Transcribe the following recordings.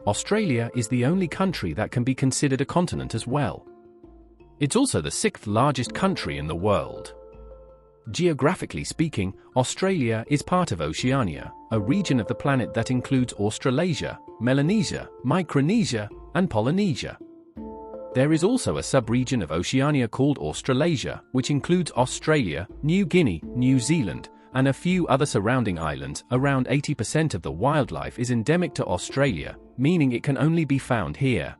Australia is the only country that can be considered a continent as well. It's also the sixth largest country in the world. Geographically speaking, Australia is part of Oceania, a region of the planet that includes Australasia, Melanesia, Micronesia, and Polynesia. There is also a sub-region of Oceania called Australasia, which includes Australia, New Guinea, New Zealand, and a few other surrounding islands. Around 80% of the wildlife is endemic to Australia, meaning it can only be found here.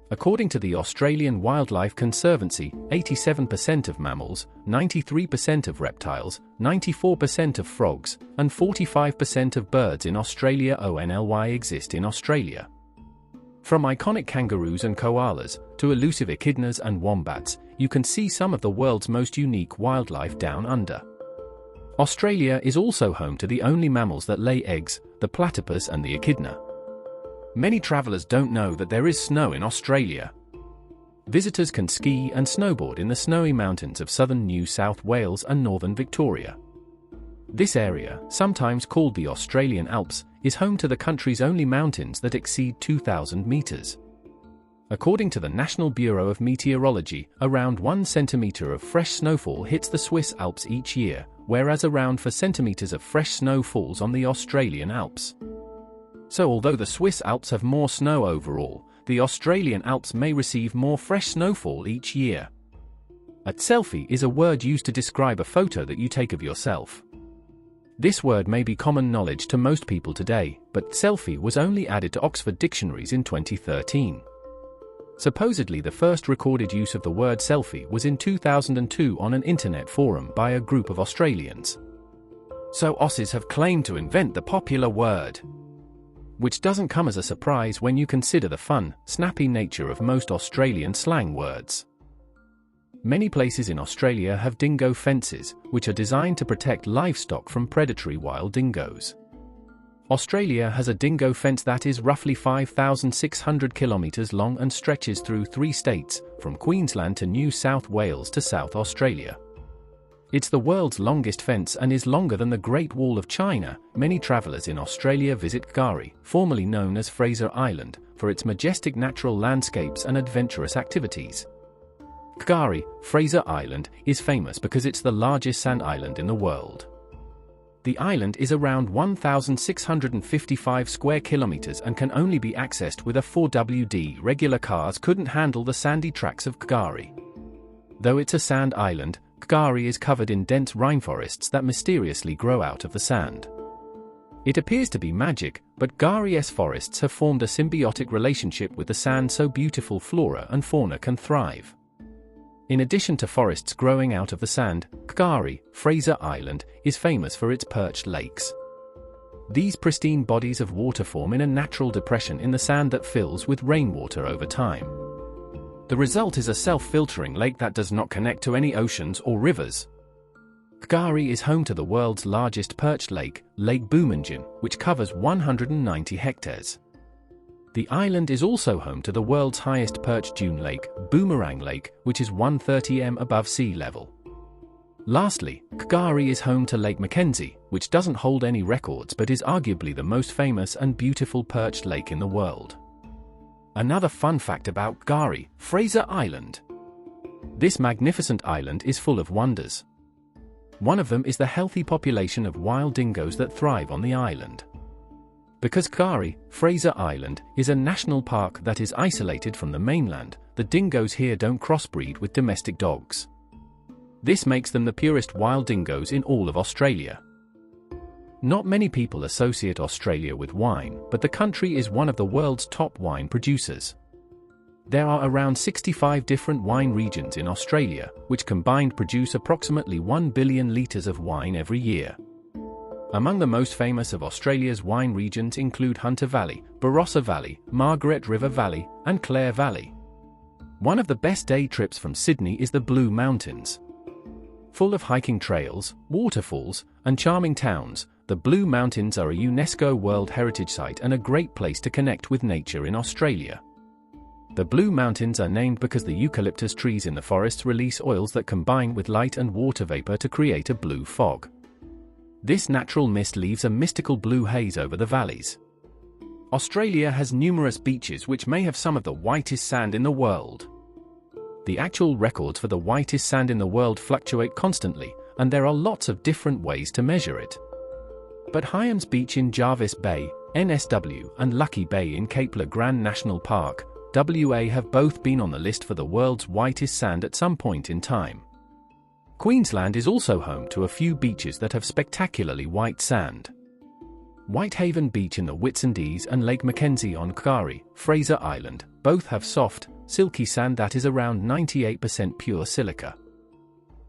According to the Australian Wildlife Conservancy, 87% of mammals, 93% of reptiles, 94% of frogs, and 45% of birds in Australia only exist in Australia. From iconic kangaroos and koalas, to elusive echidnas and wombats, you can see some of the world's most unique wildlife down under. Australia is also home to the only mammals that lay eggs, the platypus and the echidna. Many travelers don't know that there is snow in Australia. Visitors can ski and snowboard in the snowy mountains of southern New South Wales and northern Victoria. This area, sometimes called the Australian Alps, is home to the country's only mountains that exceed 2,000 meters. According to the National Bureau of Meteorology, around 1 centimeter of fresh snowfall hits the Swiss Alps each year, whereas around 4 centimeters of fresh snow falls on the Australian Alps. So although the Swiss Alps have more snow overall, the Australian Alps may receive more fresh snowfall each year. A selfie is a word used to describe a photo that you take of yourself. This word may be common knowledge to most people today, but selfie was only added to Oxford dictionaries in 2013. Supposedly the first recorded use of the word selfie was in 2002 on an internet forum by a group of Australians. So Aussies have claimed to invent the popular word, which doesn't come as a surprise when you consider the fun, snappy nature of most Australian slang words. Many places in Australia have dingo fences, which are designed to protect livestock from predatory wild dingoes. Australia has a dingo fence that is roughly 5,600 kilometers long and stretches through 3 states, from Queensland to New South Wales to South Australia. It's the world's longest fence and is longer than the Great Wall of China. Many travelers in Australia visit K'gari, formerly known as Fraser Island, for its majestic natural landscapes and adventurous activities. K'gari, Fraser Island, is famous because it's the largest sand island in the world. The island is around 1,655 square kilometers and can only be accessed with a 4WD. Regular cars couldn't handle the sandy tracks of K'gari. Though it's a sand island, K'gari is covered in dense rainforests that mysteriously grow out of the sand. It appears to be magic, but K'gari's forests have formed a symbiotic relationship with the sand so beautiful flora and fauna can thrive. In addition to forests growing out of the sand, K'gari, Fraser Island, is famous for its perched lakes. These pristine bodies of water form in a natural depression in the sand that fills with rainwater over time. The result is a self-filtering lake that does not connect to any oceans or rivers. K'gari is home to the world's largest perched lake, Lake Boumanjin, which covers 190 hectares. The island is also home to the world's highest perched dune lake, Boomerang Lake, which is 130 m above sea level. Lastly, K'gari is home to Lake Mackenzie, which doesn't hold any records but is arguably the most famous and beautiful perched lake in the world. Another fun fact about K'gari, Fraser Island. This magnificent island is full of wonders. One of them is the healthy population of wild dingoes that thrive on the island. Because K'gari, Fraser Island, is a national park that is isolated from the mainland, the dingoes here don't crossbreed with domestic dogs. This makes them the purest wild dingoes in all of Australia. Not many people associate Australia with wine, but the country is one of the world's top wine producers. There are around 65 different wine regions in Australia, which combined produce approximately 1 billion litres of wine every year. Among the most famous of Australia's wine regions include Hunter Valley, Barossa Valley, Margaret River Valley, and Clare Valley. One of the best day trips from Sydney is the Blue Mountains. Full of hiking trails, waterfalls, and charming towns, the Blue Mountains are a UNESCO World Heritage Site and a great place to connect with nature in Australia. The Blue Mountains are named because the eucalyptus trees in the forests release oils that combine with light and water vapor to create a blue fog. This natural mist leaves a mystical blue haze over the valleys. Australia has numerous beaches which may have some of the whitest sand in the world. The actual records for the whitest sand in the world fluctuate constantly, and there are lots of different ways to measure it. But Hyams Beach in Jervis Bay, NSW, and Lucky Bay in Cape Le Grand National Park, WA, have both been on the list for the world's whitest sand at some point in time. Queensland is also home to a few beaches that have spectacularly white sand. Whitehaven Beach in the Whitsundays and Lake Mackenzie on K'gari, Fraser Island, both have soft, silky sand that is around 98% pure silica.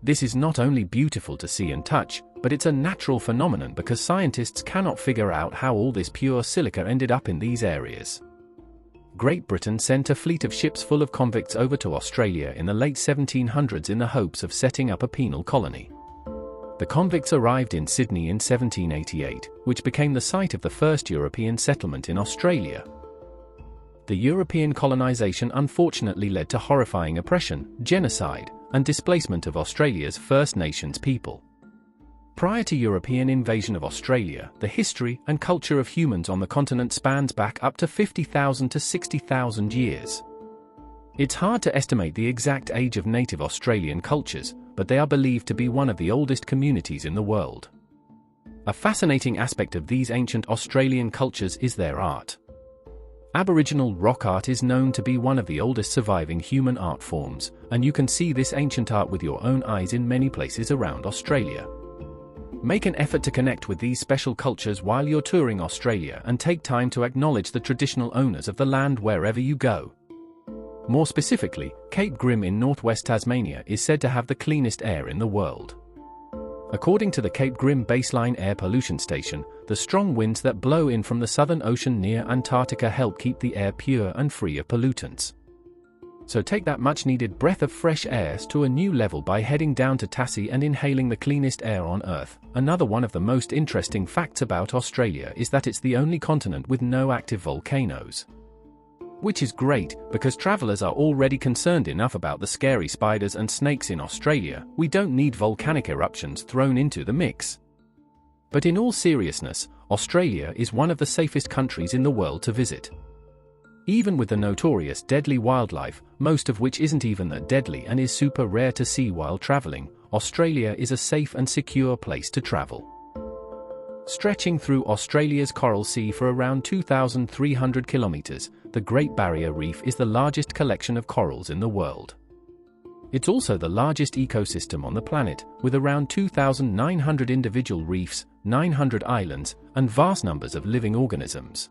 This is not only beautiful to see and touch, but it's a natural phenomenon because scientists cannot figure out how all this pure silica ended up in these areas. Great Britain sent a fleet of ships full of convicts over to Australia in the late 1700s in the hopes of setting up a penal colony. The convicts arrived in Sydney in 1788, which became the site of the first European settlement in Australia. The European colonisation unfortunately led to horrifying oppression, genocide, and displacement of Australia's First Nations people. Prior to European invasion of Australia, the history and culture of humans on the continent spans back up to 50,000 to 60,000 years. It's hard to estimate the exact age of native Australian cultures, but they are believed to be one of the oldest communities in the world. A fascinating aspect of these ancient Australian cultures is their art. Aboriginal rock art is known to be one of the oldest surviving human art forms, and you can see this ancient art with your own eyes in many places around Australia. Make an effort to connect with these special cultures while you're touring Australia and take time to acknowledge the traditional owners of the land wherever you go. More specifically, Cape Grim in northwest Tasmania is said to have the cleanest air in the world. According to the Cape Grim Baseline Air Pollution Station, the strong winds that blow in from the Southern Ocean near Antarctica help keep the air pure and free of pollutants. So take that much-needed breath of fresh air to a new level by heading down to Tassie and inhaling the cleanest air on Earth. Another one of the most interesting facts about Australia is that it's the only continent with no active volcanoes. Which is great, because travelers are already concerned enough about the scary spiders and snakes in Australia. We don't need volcanic eruptions thrown into the mix. But in all seriousness, Australia is one of the safest countries in the world to visit. Even with the notorious deadly wildlife, most of which isn't even that deadly and is super rare to see while traveling, Australia is a safe and secure place to travel. Stretching through Australia's Coral Sea for around 2,300 kilometers, the Great Barrier Reef is the largest collection of corals in the world. It's also the largest ecosystem on the planet, with around 2,900 individual reefs, 900 islands, and vast numbers of living organisms.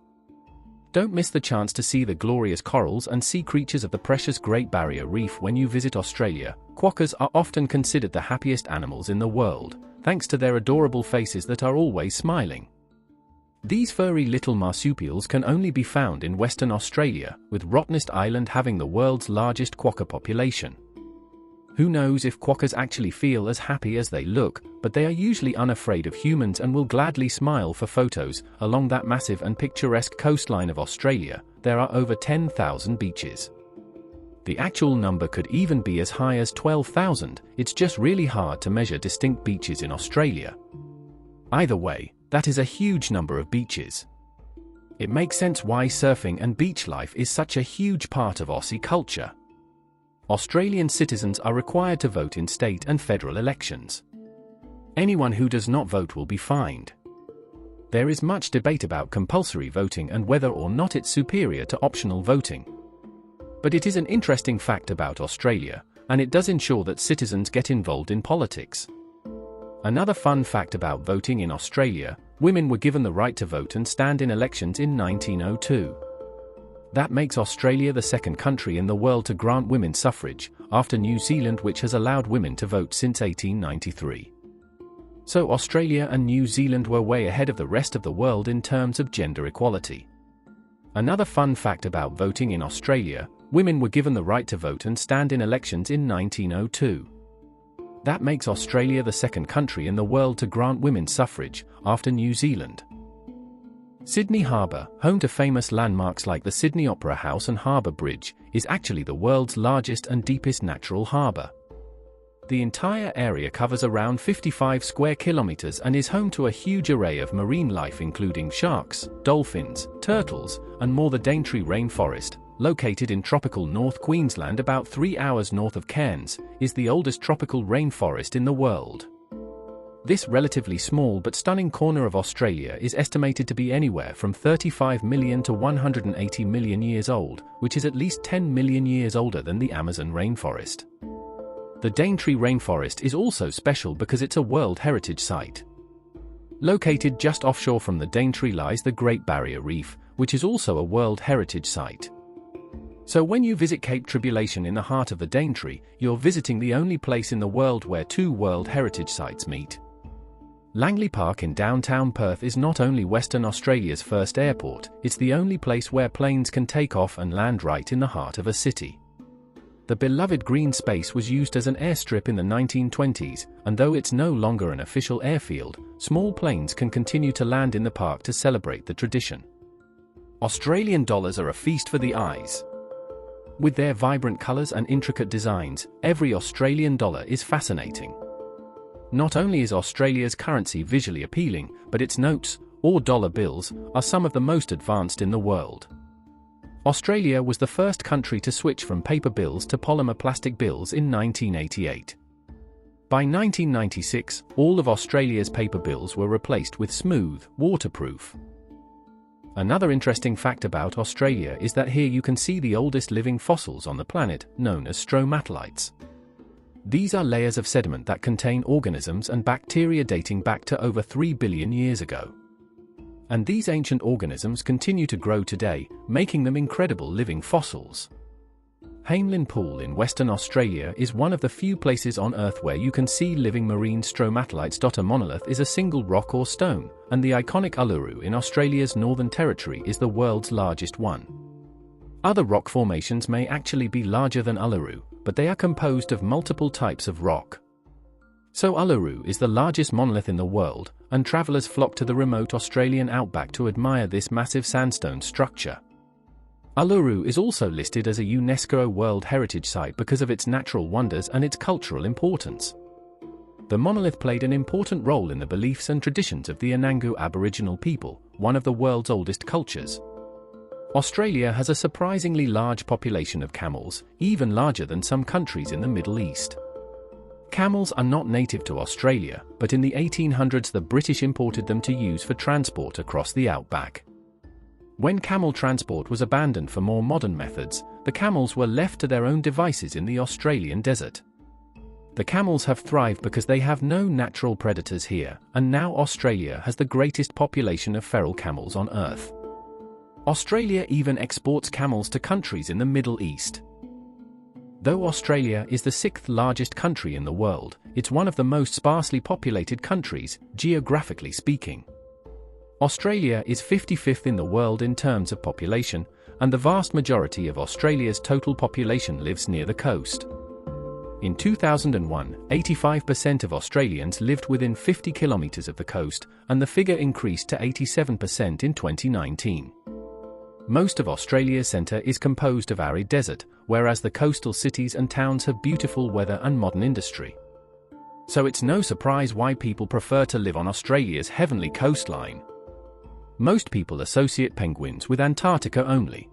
Don't miss the chance to see the glorious corals and sea creatures of the precious Great Barrier Reef when you visit Australia. Quokkas are often considered the happiest animals in the world, thanks to their adorable faces that are always smiling. These furry little marsupials can only be found in Western Australia, with Rottnest Island having the world's largest quokka population. Who knows if quokkas actually feel as happy as they look, but they are usually unafraid of humans and will gladly smile for photos. Along that massive and picturesque coastline of Australia, there are over 10,000 beaches. The actual number could even be as high as 12,000, it's just really hard to measure distinct beaches in Australia. Either way, that is a huge number of beaches. It makes sense why surfing and beach life is such a huge part of Aussie culture. Australian citizens are required to vote in state and federal elections. Anyone who does not vote will be fined. There is much debate about compulsory voting and whether or not it's superior to optional voting. But it is an interesting fact about Australia, and it does ensure that citizens get involved in politics. Another fun fact about voting in Australia: women were given the right to vote and stand in elections in 1902. That makes Australia the second country in the world to grant women suffrage, after New Zealand, which has allowed women to vote since 1893. So Australia and New Zealand were way ahead of the rest of the world in terms of gender equality. Another fun fact about voting in Australia: women were given the right to vote and stand in elections in 1902. That makes Australia the second country in the world to grant women suffrage, after New Zealand. Sydney Harbour, home to famous landmarks like the Sydney Opera House and Harbour Bridge, is actually the world's largest and deepest natural harbour. The entire area covers around 55 square kilometers and is home to a huge array of marine life including sharks, dolphins, turtles, and more. The Daintree Rainforest, located in tropical North Queensland about 3 hours north of Cairns, is the oldest tropical rainforest in the world. This relatively small but stunning corner of Australia is estimated to be anywhere from 35 million to 180 million years old, which is at least 10 million years older than the Amazon rainforest. The Daintree Rainforest is also special because it's a World Heritage Site. Located just offshore from the Daintree lies the Great Barrier Reef, which is also a World Heritage Site. So when you visit Cape Tribulation in the heart of the Daintree, you're visiting the only place in the world where two World Heritage Sites meet. Langley Park in downtown Perth is not only Western Australia's first airport, it's the only place where planes can take off and land right in the heart of a city. The beloved green space was used as an airstrip in the 1920s, and though it's no longer an official airfield, small planes can continue to land in the park to celebrate the tradition. Australian dollars are a feast for the eyes. With their vibrant colours and intricate designs, every Australian dollar is fascinating. Not only is Australia's currency visually appealing, but its notes, or dollar bills, are some of the most advanced in the world. Australia was the first country to switch from paper bills to polymer plastic bills in 1988. By 1996, all of Australia's paper bills were replaced with smooth, waterproof. Another interesting fact about Australia is that here you can see the oldest living fossils on the planet, known as stromatolites. These are layers of sediment that contain organisms and bacteria dating back to over 3 billion years ago. And these ancient organisms continue to grow today, making them incredible living fossils. Hamelin Pool in Western Australia is one of the few places on Earth where you can see living marine stromatolites. A monolith is a single rock or stone, and the iconic Uluru in Australia's Northern Territory is the world's largest one. Other rock formations may actually be larger than Uluru, but they are composed of multiple types of rock. So Uluru is the largest monolith in the world, and travellers flock to the remote Australian outback to admire this massive sandstone structure. Uluru is also listed as a UNESCO World Heritage Site because of its natural wonders and its cultural importance. The monolith played an important role in the beliefs and traditions of the Anangu Aboriginal people, one of the world's oldest cultures. Australia has a surprisingly large population of camels, even larger than some countries in the Middle East. Camels are not native to Australia, but in the 1800s the British imported them to use for transport across the outback. When camel transport was abandoned for more modern methods, the camels were left to their own devices in the Australian desert. The camels have thrived because they have no natural predators here, and now Australia has the greatest population of feral camels on Earth. Australia even exports camels to countries in the Middle East. Though Australia is the sixth largest country in the world, it's one of the most sparsely populated countries, geographically speaking. Australia is 55th in the world in terms of population, and the vast majority of Australia's total population lives near the coast. In 2001, 85% of Australians lived within 50 kilometres of the coast, and the figure increased to 87% in 2019. Most of Australia's centre is composed of arid desert, whereas the coastal cities and towns have beautiful weather and modern industry. So it's no surprise why people prefer to live on Australia's heavenly coastline. Most people associate penguins with Antarctica only.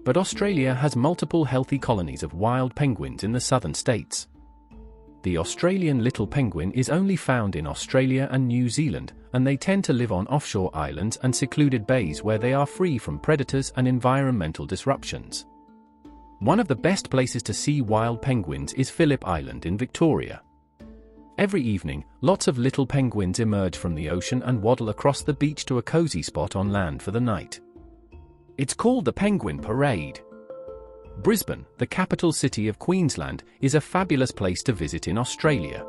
But Australia has multiple healthy colonies of wild penguins in the southern states. The Australian little penguin is only found in Australia and New Zealand, and they tend to live on offshore islands and secluded bays where they are free from predators and environmental disruptions. One of the best places to see wild penguins is Phillip Island in Victoria. Every evening, lots of little penguins emerge from the ocean and waddle across the beach to a cozy spot on land for the night. It's called the Penguin Parade. Brisbane, the capital city of Queensland, is a fabulous place to visit in Australia.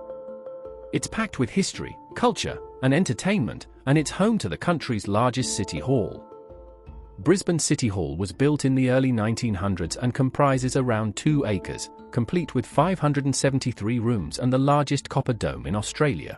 It's packed with history, culture, and entertainment, and it's home to the country's largest city hall. Brisbane City Hall was built in the early 1900s and comprises around 2 acres, complete with 573 rooms and the largest copper dome in Australia.